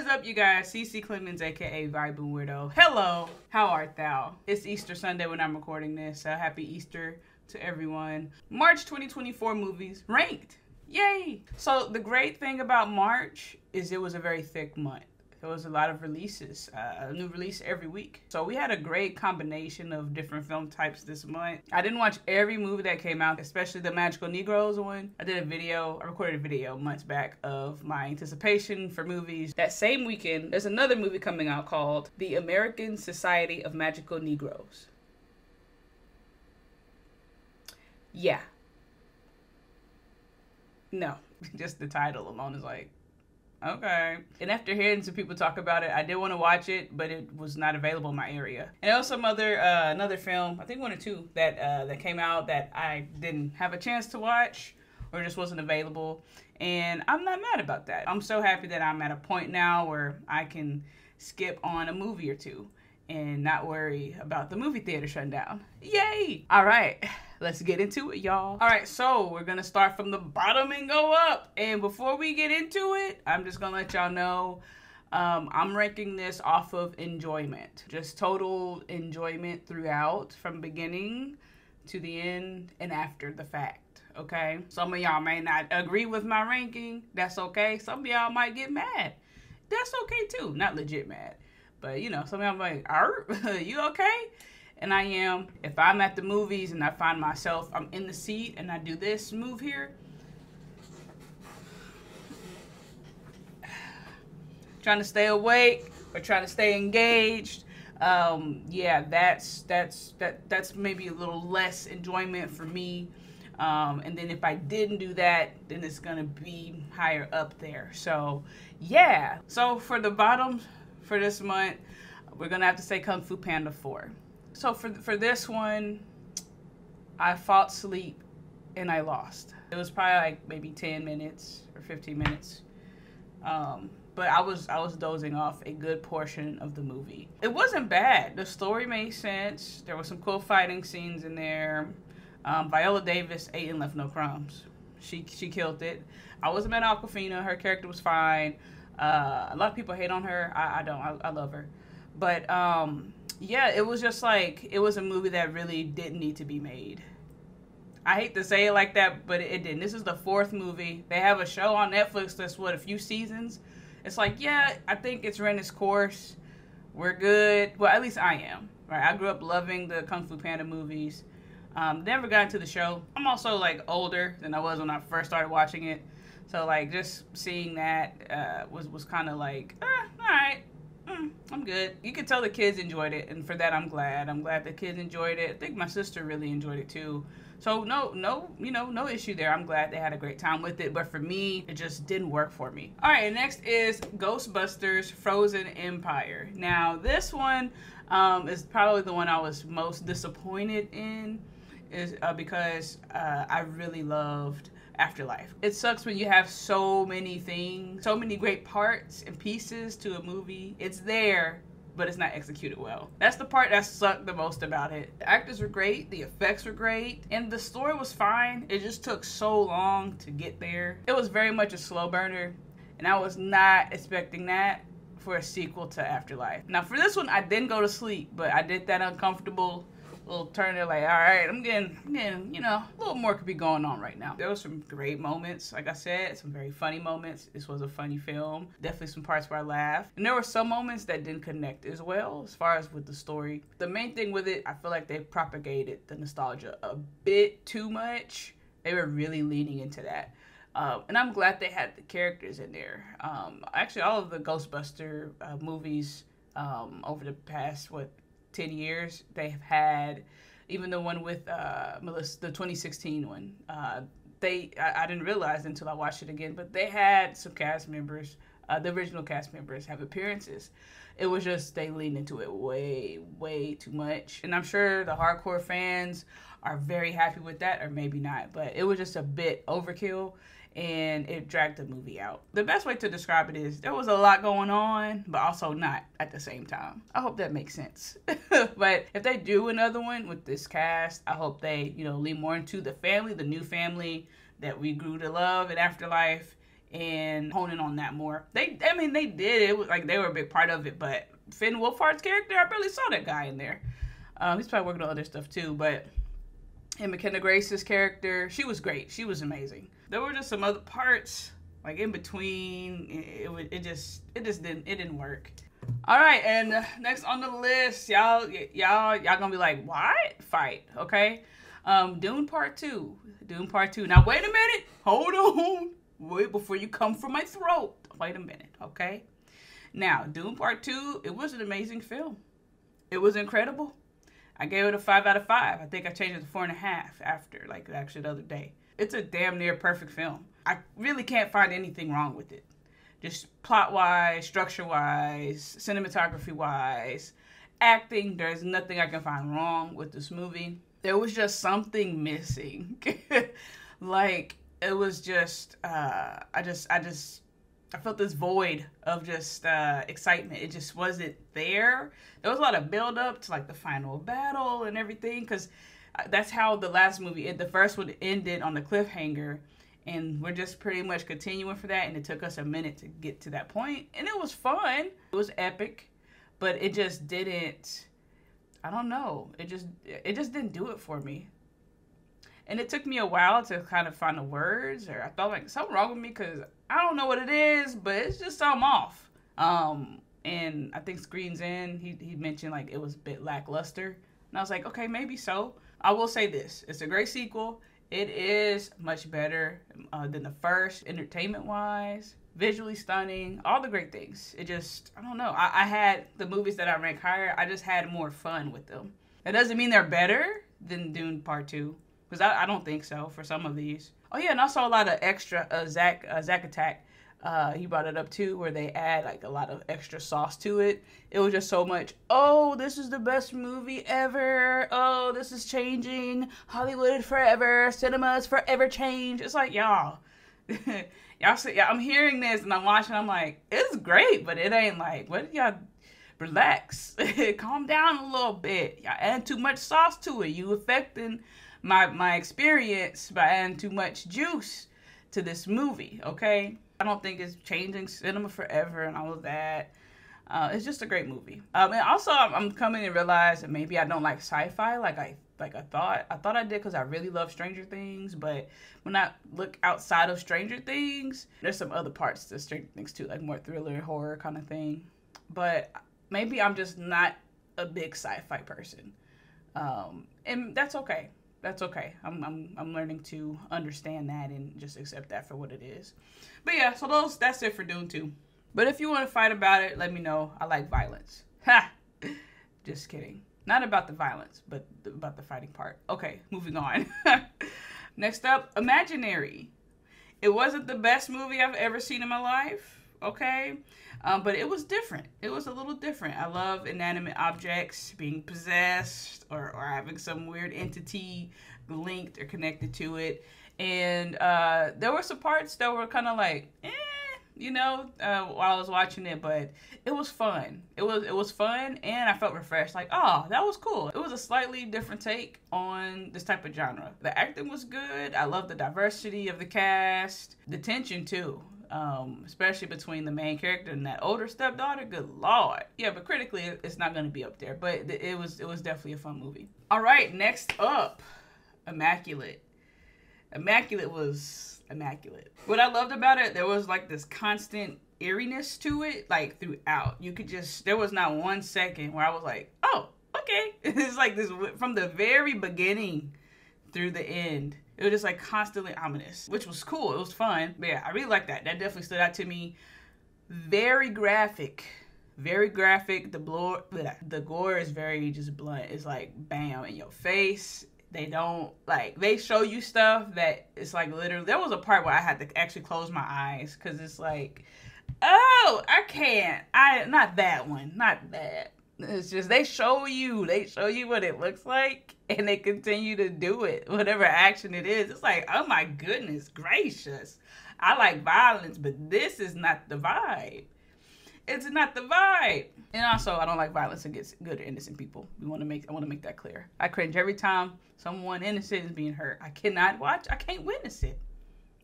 What is up, you guys? CeCe Clemons, aka Vibin' Weirdo. Hello, how art thou? It's Easter Sunday when I'm recording this, so happy Easter to everyone. March 2024 movies ranked. Yay! So the great thing about March is it was a very thick month. There was a lot of releases, a new release every week. So we had a great combination of different film types this month. I didn't watch every movie that came out, especially the Magical Negroes one. I recorded a video months back of my anticipation for movies. That same weekend, there's another movie coming out called The American Society of Magical Negroes. Yeah. No, just the title alone is like, okay. And after hearing some people talk about it, I did want to watch it, but it was not available in my area. And there was some other, another film, I think one or two, that came out that I didn't have a chance to watch or just wasn't available. And I'm not mad about that. I'm so happy that I'm at a point now where I can skip on a movie or two and not worry about the movie theater shutting down. Yay! All right. Let's get into it, y'all. All right, so we're gonna start from the bottom and go up. And before we get into it, I'm just gonna let y'all know I'm ranking this off of enjoyment. Just total enjoyment throughout, from beginning to the end and after the fact, okay? Some of y'all may not agree with my ranking. That's okay. Some of y'all might get mad. That's okay too. Not legit mad. But, you know, some of y'all might, you okay? And I am. If I'm at the movies and I find myself, I'm in the seat and I do this move here, trying to stay awake or trying to stay engaged, yeah, that's maybe a little less enjoyment for me. And then if I didn't do that, then it's gonna be higher up there. So yeah. So for the bottom for this month, we're gonna have to say Kung Fu Panda 4. So for this one, I fought sleep and I lost. It was probably like maybe 10 minutes or 15 minutes. But I was dozing off a good portion of the movie. It wasn't bad. The story made sense. There were some cool fighting scenes in there. Viola Davis ate and left no crumbs. She killed it. I wasn't mad at Awkwafina. Her character was fine. A lot of people hate on her. I don't. I love her. But yeah, it was just like, it was a movie that really didn't need to be made. I hate to say it like that, but it didn't. This is the 4th movie. They have a show on Netflix that's, what, a few seasons? It's like, yeah, I think it's run its course. We're good. Well, at least I am. Right? I grew up loving the Kung Fu Panda movies. Never got into the show. I'm also, like, older than I was when I first started watching it. So, like, just seeing that was kind of like, all right. I'm good. You could tell the kids enjoyed it, and for that I'm glad. I'm glad the kids enjoyed it. I think my sister really enjoyed it too. So no issue there. I'm glad they had a great time with it, but for me, it just didn't work for me. All right, next is Ghosbusters Frozen Empire. Now this one is probably the one I was most disappointed in, because I really loved Afterlife. It sucks when you have so many things, so many great parts and pieces to a movie. It's there, but it's not executed well. That's the part that sucked the most about it. The actors were great, the effects were great, and the story was fine. It just took so long to get there. It was very much a slow burner, and I was not expecting that for a sequel to Afterlife. Now for this one, I didn't go to sleep, but I did that uncomfortable little turn there, like, all right, I'm getting, you know, a little more could be going on right now. There was some great moments, like I said, some very funny moments. This was a funny film. Definitely some parts where I laughed. And there were some moments that didn't connect as well, as far as with the story. The main thing with it, I feel like they propagated the nostalgia a bit too much. They were really leaning into that. And I'm glad they had the characters in there. Actually, all of the Ghostbuster movies over the past, 10 years, they've had, even the one with Melissa, the 2016 one, I didn't realize until I watched it again, but they had some cast members, the original cast members, have appearances. It was just, they leaned into it way too much. And I'm sure the hardcore fans are very happy with that, or maybe not, but it was just a bit overkill, and it dragged the movie out. The best way to describe it is there was a lot going on, but also not at the same time. I hope that makes sense. But if they do another one with this cast, I hope they, lean more into the family, the new family that we grew to love in Afterlife, and honing on that more. I mean, they did. It was like they were a big part of it, but Finn Wolfhard's character, I barely saw that guy in there. He's probably working on other stuff too, but and McKenna Grace's character, she was great. She was amazing. There were just some other parts like in between. It just didn't work. All right, and next on the list, y'all gonna be like, what? Fight, okay? Dune Part 2. Dune Part 2. Now wait a minute. Hold on. Wait before you come for my throat. Wait a minute, okay? Now, Dune Part 2, it was an amazing film. It was incredible. I gave it a 5 out of 5. I think I changed it to 4.5 after, like, actually the other day. It's a damn near perfect film. I really can't find anything wrong with it. Just plot-wise, structure-wise, cinematography-wise, acting, there's nothing I can find wrong with this movie. There was just something missing. Like, it was just, I felt this void of just excitement. It just wasn't there. There was a lot of build up to like the final battle and everything, because that's how the last movie ended. The first one ended on the cliffhanger, and we're just pretty much continuing for that, and it took us a minute to get to that point, and it was fun. It was epic, but it just didn't, I don't know, it just didn't do it for me. And it took me a while to kind of find the words, or I thought like something wrong with me because I don't know what it is, but it's just something off. And I think Screens In, he mentioned like it was a bit lackluster. And I was like, okay, maybe so. I will say this. It's a great sequel. It is much better than the first, entertainment-wise, visually stunning, all the great things. It just, I don't know. I had the movies that I rank higher, I just had more fun with them. That doesn't mean they're better than Dune Part 2. Because I don't think so for some of these. Oh yeah, and I saw a lot of extra, Zack Attack, he brought it up too, where they add like a lot of extra sauce to it. It was just so much, oh, this is the best movie ever. Oh, this is changing Hollywood forever. Cinema's forever change. It's like, y'all, I'm hearing this and I'm watching, I'm like, it's great, but it ain't like, what y'all, relax. Calm down a little bit. Y'all adding too much sauce to it. You affecting my experience by adding too much juice to this movie, okay? I don't think it's changing cinema forever and all of that. It's just a great movie. And also, I'm coming to realize that maybe I don't like sci-fi like I thought. I thought I did because I really love Stranger Things, but when I look outside of Stranger Things, there's some other parts to Stranger Things too, like more thriller, horror kind of thing. But maybe I'm just not a big sci-fi person, and that's okay. That's okay. I'm learning to understand that and just accept that for what it is. But yeah, so that's it for Dune 2. But if you want to fight about it, let me know. I like violence. Ha! Just kidding. Not about the violence, but about the fighting part. Okay, moving on. Next up, Imaginary. It wasn't the best movie I've ever seen in my life, okay? But it was different. It was a little different. I love inanimate objects being possessed or having some weird entity linked or connected to it. And there were some parts that were kind of like, while I was watching it, but it was fun. It was fun, and I felt refreshed. Like, oh, that was cool. It was a slightly different take on this type of genre. The acting was good. I love the diversity of the cast. The tension, too. Especially between the main character and that older stepdaughter. Good Lord. Yeah, but critically, it's not going to be up there. But it was definitely a fun movie. All right, next up, Immaculate. Immaculate was immaculate. What I loved about it, there was like this constant eeriness to it, like throughout. There was not 1 second where I was like, oh, okay. It's like this from the very beginning through the end. It was just like constantly ominous, which was cool. It was fun. But yeah, I really like that. That definitely stood out to me. Very graphic. Very graphic. The gore is very just blunt. It's like bam in your face. They show you stuff that it's like literally, there was a part where I had to actually close my eyes because it's like, oh, I can't. Not that one. Not that. It's just, they show you what it looks like and they continue to do it. Whatever action it is. It's like, oh my goodness gracious. I like violence, but this is not the vibe. It's not the vibe. And also, I don't like violence against good or innocent people. I want to make that clear. I cringe every time someone innocent is being hurt. I can't witness it.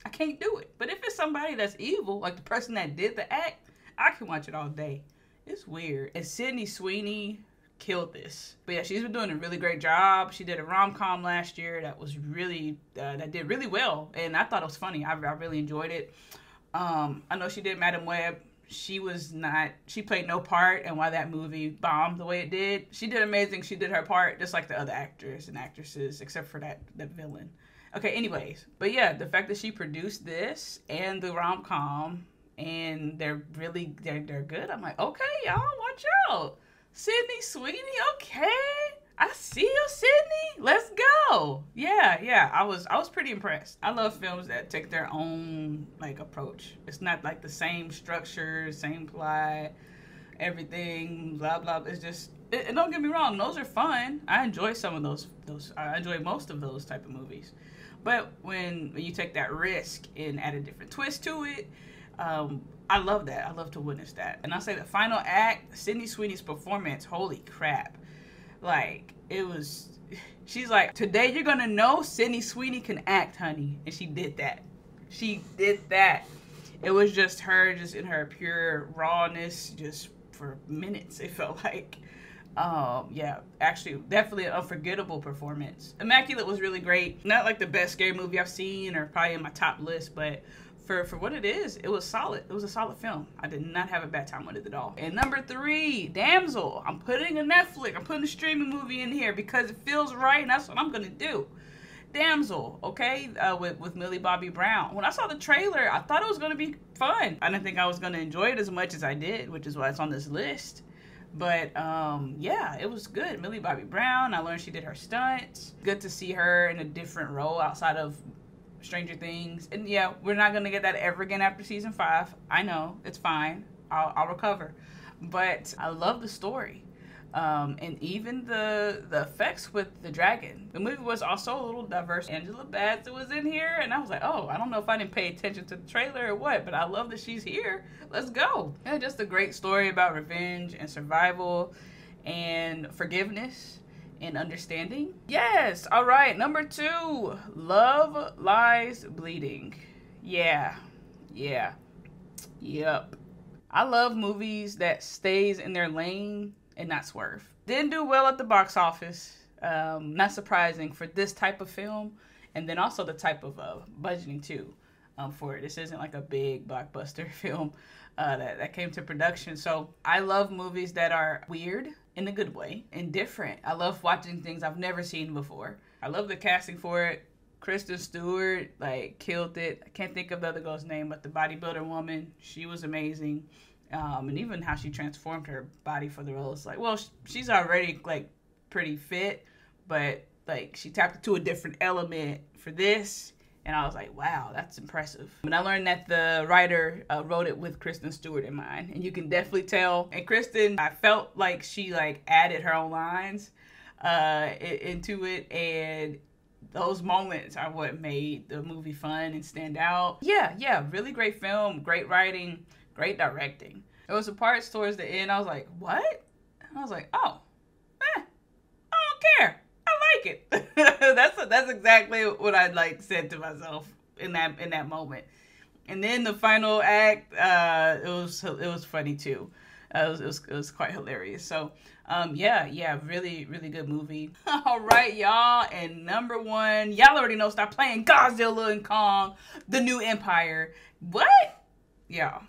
I can't do it. But if it's somebody that's evil, like the person that did the act, I can watch it all day. It's weird. And Sydney Sweeney killed this. But yeah, she's been doing a really great job. She did a rom-com last year that was really, that did really well. And I thought it was funny. I really enjoyed it. I know she did Madam Web. She played no part, and why that movie bombed the way it did. She did amazing. She did her part just like the other actors and actresses, except for that villain. Okay, anyways. But yeah, the fact that she produced this and the rom-com, and they're good. I'm like, okay, y'all, watch out. Sydney Sweeney, okay. I see you, Sydney. Let's go. Yeah. I was pretty impressed. I love films that take their own like approach. It's not like the same structure, same plot, everything, blah blah. It's just, and don't get me wrong, those are fun. I enjoy some of those. I enjoy most of those type of movies. But when you take that risk and add a different twist to it, I love that. I love to witness that. And I'll say the final act, Sydney Sweeney's performance, holy crap. Like, she's like, today you're gonna know Sydney Sweeney can act, honey. And she did that. It was just her, just in her pure rawness, just for minutes, it felt like. Yeah, actually, definitely an unforgettable performance. Immaculate was really great. Not like the best scary movie I've seen, or probably in my top list, but for what it is, it was solid. It was a solid film. I did not have a bad time with it at all. And number 3, Damsel. I'm putting a streaming movie in here because it feels right, and that's what I'm gonna do. Damsel, okay, with Millie Bobby Brown. When I saw the trailer, I thought it was gonna be fun. I didn't think I was gonna enjoy it as much as I did, which is why it's on this list. But yeah, it was good. Millie Bobby Brown, I learned she did her stunts. Good to see her in a different role outside of Stranger Things. And yeah, we're not gonna get that ever again after season 5. I know, it's fine. I'll recover. But I love the story. And even the effects with the dragon. The movie was also a little diverse. Angela Bassett was in here, and I was like, oh, I don't know if I didn't pay attention to the trailer or what, but I love that she's here. Let's go. Yeah, just a great story about revenge and survival and forgiveness and understanding. Yes, all right, number 2, Love Lies Bleeding. Yep. I love movies that stays in their lane and not swerve. Didn't do well at the box office. Not surprising for this type of film, and then also the type of budgeting too for it. This isn't like a big blockbuster film that came to production. So I love movies that are weird in a good way and different. I love watching things I've never seen before. I love the casting for it. Kristen Stewart, like, killed it. I can't think of the other girl's name, but the bodybuilder woman, she was amazing. And even how she transformed her body for the role. It's like, well, she's already, like, pretty fit, but, like, she tapped into a different element for this. And I was like, wow, that's impressive. And I learned that the writer wrote it with Kristen Stewart in mind. And you can definitely tell. And Kristen, I felt like she, like, added her own lines into it. And those moments are what made the movie fun and stand out. Yeah, really great film, great writing, great directing. There was some parts towards the end, I was like, what? I was like, oh, I don't care. I like it. That's exactly what I like said to myself in that moment. And then the final act, it was funny too. It was quite hilarious. So yeah, really good movie. All right, y'all. And number 1, y'all already know. Stop playing Godzilla and Kong, the New Empire. What? Yeah.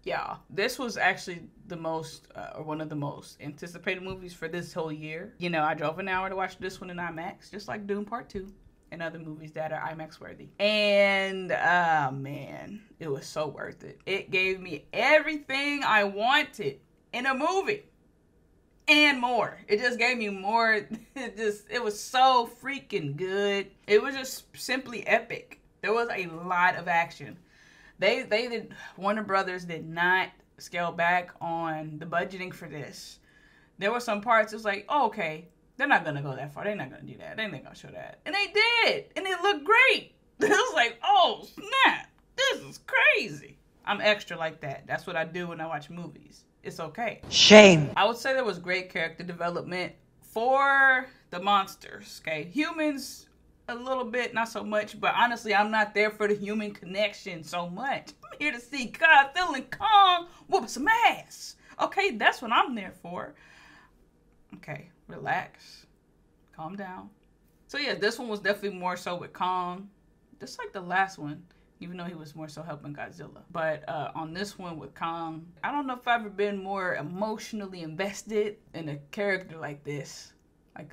Yeah, this was actually the most, or one of the most anticipated movies for this whole year. You know, I drove an hour to watch this one in IMAX, just like Dune Part 2 and other movies that are IMAX worthy. And, man, it was so worth it. It gave me everything I wanted in a movie and more. It just gave me more. It was so freaking good. It was just simply epic. There was a lot of action. Warner Brothers did not scale back on the budgeting for this. There were some parts, it was like, oh, okay, they're not going to go that far. They're not going to do that. They're not going to show that. And they did. And it looked great. It was like, oh, snap. This is crazy. I'm extra like that. That's what I do when I watch movies. It's okay. Shame. I would say there was great character development for the monsters, okay? Humans a little bit, not so much, but honestly, I'm not there for the human connection so much. I'm here to see Godzilla and Kong whoop some ass. Okay, that's what I'm there for. Okay, relax. Calm down. So yeah, this one was definitely more so with Kong. Just like the last one, even though he was more so helping Godzilla. But on this one with Kong, I don't know if I've ever been more emotionally invested in a character like this. Like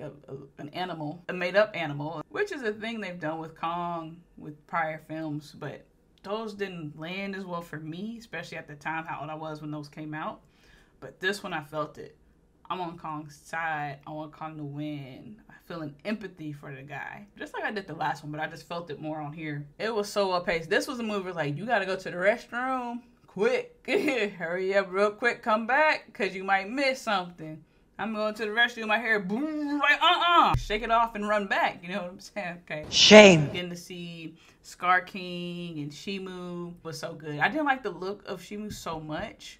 an animal, a made-up animal, which is a thing they've done with Kong with prior films, but those didn't land as well for me, especially at the time how old I was when those came out. But this one, I felt it. I'm on Kong's side. I want Kong to win. I feel an empathy for the guy, just like I did the last one, but I just felt it more on here. It was so well-paced. This was a movie like, you gotta go to the restroom quick. Hurry up real quick, come back, because you might miss something. I'm going to the restroom, my hair, boom, like, shake it off and run back. You know what I'm saying? Okay. Shame. Getting to see Scar King and Shimu was so good. I didn't like the look of Shimu so much,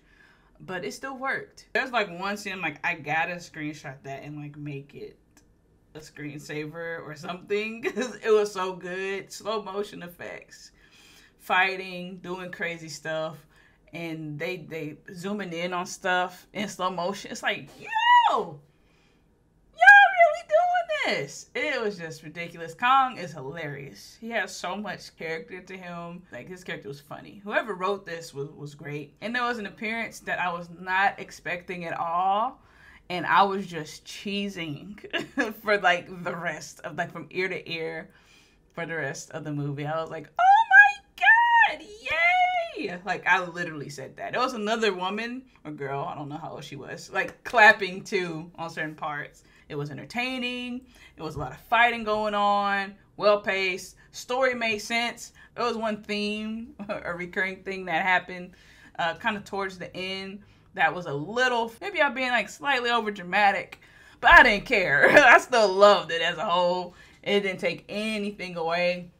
but it still worked. There's like one scene, like, I gotta screenshot that and like make it a screensaver or something, because it was so good. Slow motion effects, fighting, doing crazy stuff, and they zooming in on stuff in slow motion. It's like, y'all really doing this? It was just ridiculous. Kong is hilarious. He has so much character to him. Like, his character was funny. Whoever wrote this was great. And there was an appearance that I was not expecting at all, and I was just cheesing for like the rest of, like, from ear to ear for the rest of the movie. I was like, oh my god, yay! Like, I literally said that. There was another woman or girl, I don't know how old she was, like, clapping too on certain parts. It was entertaining. It was a lot of fighting going on, well-paced. Story made sense. There was one theme, a recurring thing that happened kind of towards the end that was a little, maybe I'm being like slightly over dramatic, but I didn't care. I still loved it as a whole. It didn't take anything away.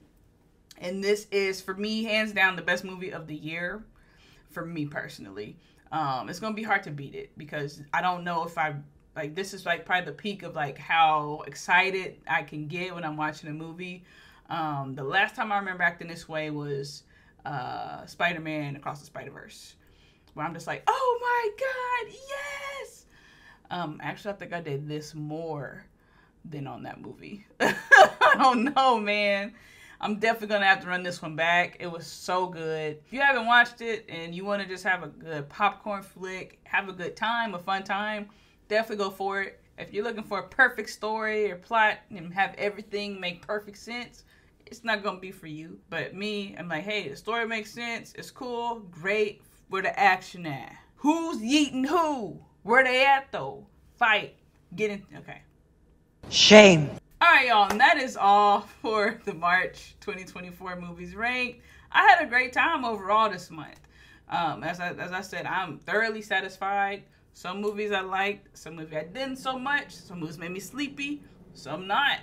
And this is, for me, hands down, the best movie of the year, for me personally. It's going to be hard to beat it, because I don't know if like, this is like probably the peak of like how excited I can get when I'm watching a movie. The last time I remember acting this way was Spider-Man Across the Spider-Verse, where I'm just like, oh my god, yes! Actually, I think I did this more than on that movie. I don't know, man. I'm definitely going to have to run this one back. It was so good. If you haven't watched it and you want to just have a good popcorn flick, have a good time, a fun time, definitely go for it. If you're looking for a perfect story or plot and have everything make perfect sense, it's not going to be for you. But me, I'm like, hey, the story makes sense. It's cool. Great. Where the action at? Who's yeeting who? Where they at, though? Fight. Get in. Okay. Shame. Alright, y'all, and that is all for the March 2024 movies ranked. I had a great time overall this month. As I said, I'm thoroughly satisfied. Some movies I liked, some movies I didn't so much. Some movies made me sleepy, some not.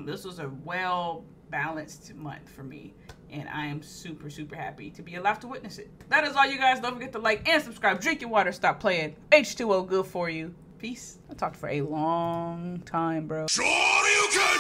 This was a well-balanced month for me, and I am super, super happy to be alive to witness it. That is all, you guys. Don't forget to like and subscribe. Drink your water. Stop playing. H2O, good for you. Peace. I talked for a long time, bro. Sure you can!